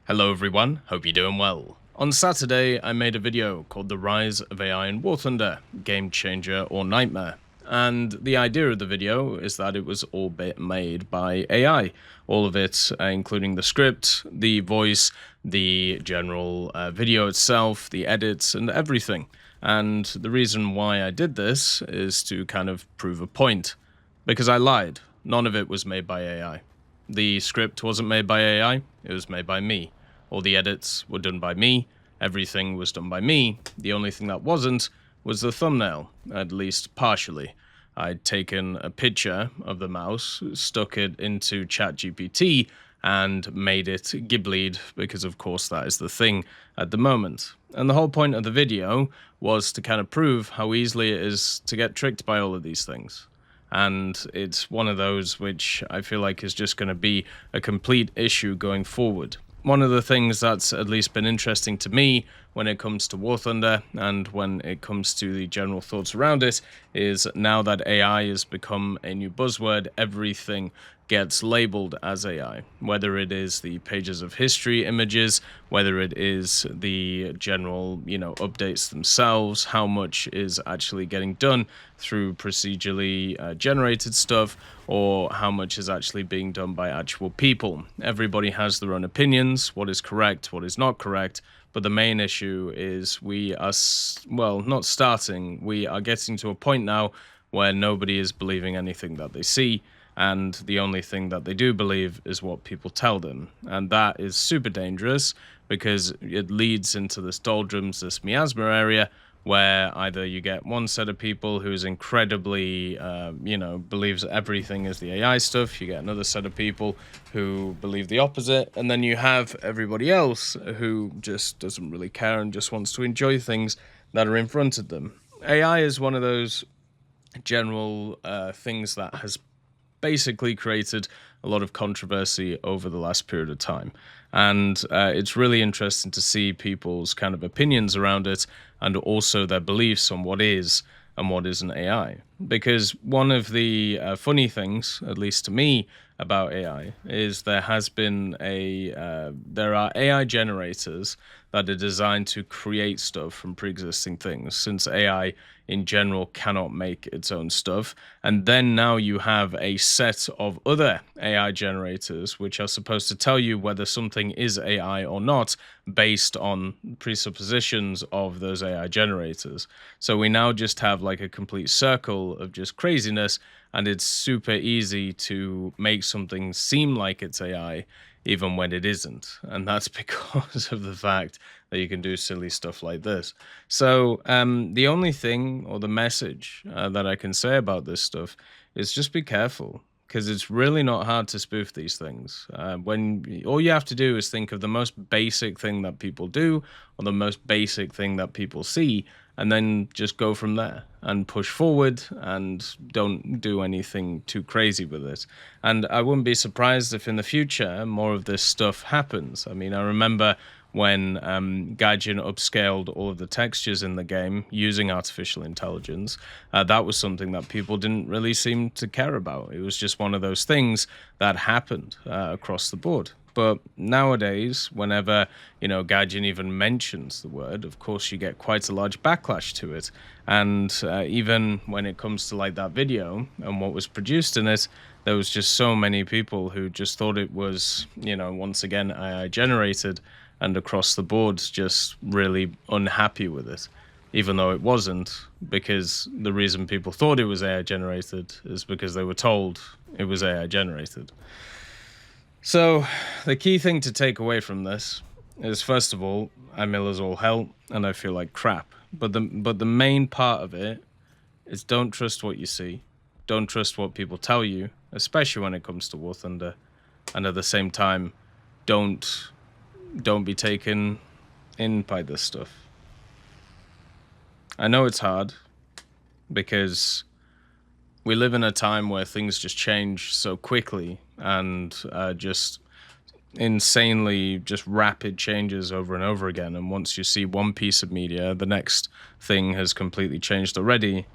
Hello everyone, hope you're doing well. On Saturday, I made a video called The Rise of AI in War Thunder, Game Changer or Nightmare. And the idea of the video is that it was all made by AI. All of it, including the script, the voice, the general video itself, the edits, and everything. And the reason why I did this is to kind of prove a point. Because I lied. None of it was made by AI. The script wasn't made by AI, it was made by me. All the edits were done by me, everything was done by me. The only thing that wasn't was the thumbnail, at least partially. I'd taken a picture of the mouse, stuck it into ChatGPT, and made it Ghibli'd, because of course that is the thing at the moment. And the whole point of the video was to kind of prove how easily it is to get tricked by all of these things. And it's one of those which I feel like is just going to be a complete issue going forward. One of the things that's at least been interesting to me when it comes to War Thunder and when it comes to the general thoughts around it is now that AI has become a new buzzword, everything gets labeled as AI, whether it is the pages of history images, whether it is the general, updates themselves, how much is actually getting done through procedurally generated stuff, or how much is actually being done by actual people. Everybody has their own opinions, what is correct, what is not correct, but the main issue is we are getting to a point now where nobody is believing anything that they see, and the only thing that they do believe is what people tell them. And that is super dangerous because it leads into this doldrums, this miasma area, where either you get one set of people who's incredibly, believes everything is the AI stuff, you get another set of people who believe the opposite, and then you have everybody else who just doesn't really care and just wants to enjoy things that are in front of them. AI is one of those general things that has basically created a lot of controversy over the last period of time. And it's really interesting to see people's kind of opinions around it and also their beliefs on what is and what isn't AI. Because one of the funny things, at least to me, about AI is there are AI generators that are designed to create stuff from pre-existing things, since AI in general cannot make its own stuff. And then now you have a set of other AI generators which are supposed to tell you whether something is AI or not based on presuppositions of those AI generators. So we now just have like a complete circle of just craziness, and it's super easy to make something seem like it's AI even when it isn't. And that's because of the fact that you can do silly stuff like this. So the only thing or the message that I can say about this stuff is just be careful, because it's really not hard to spoof these things. When all you have to do is think of the most basic thing that people do or the most basic thing that people see, and then just go from there and push forward and don't do anything too crazy with it. And I wouldn't be surprised if in the future more of this stuff happens. I mean, I remember when Gaijin upscaled all of the textures in the game using artificial intelligence, that was something that people didn't really seem to care about. It was just one of those things that happened across the board. But nowadays, whenever, Gaijin even mentions the word, of course, you get quite a large backlash to it. And even when it comes to like that video and what was produced in it, there was just so many people who just thought it was, once again, AI generated, and across the board just really unhappy with it, even though it wasn't, because the reason people thought it was AI generated is because they were told it was AI generated. So the key thing to take away from this is, first of all, I'm ill as all hell and I feel like crap. But the main part of it is don't trust what you see. Don't trust what people tell you, especially when it comes to War Thunder. And at the same time, don't be taken in by this stuff. I know it's hard because we live in a time where things just change so quickly and just insanely just rapid changes over and over again. And once you see one piece of media, the next thing has completely changed already.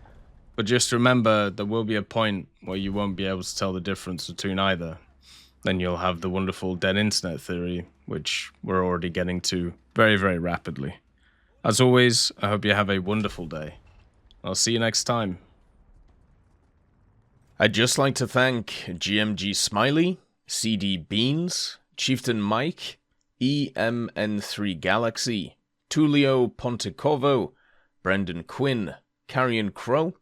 But just remember, there will be a point where you won't be able to tell the difference between either. Then you'll have the wonderful dead internet theory, which we're already getting to very, very rapidly. As always, I hope you have a wonderful day. I'll see you next time. I'd just like to thank GMG Smiley, CD Beans, Chieftain Mike, EMN3 Galaxy, Tulio Pontecorvo, Brendan Quinn, Carrion Crow,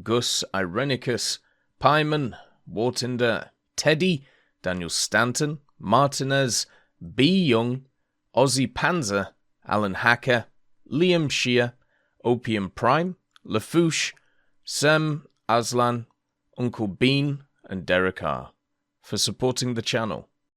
Gus Irenicus, Pyman, Wartinder, Teddy, Daniel Stanton, Martinez, B. Young, Ozzy Panzer, Alan Hacker, Liam Shear, Opium Prime, Lafouche, Sem, Aslan, Uncle Bean, and Derek R. for supporting the channel.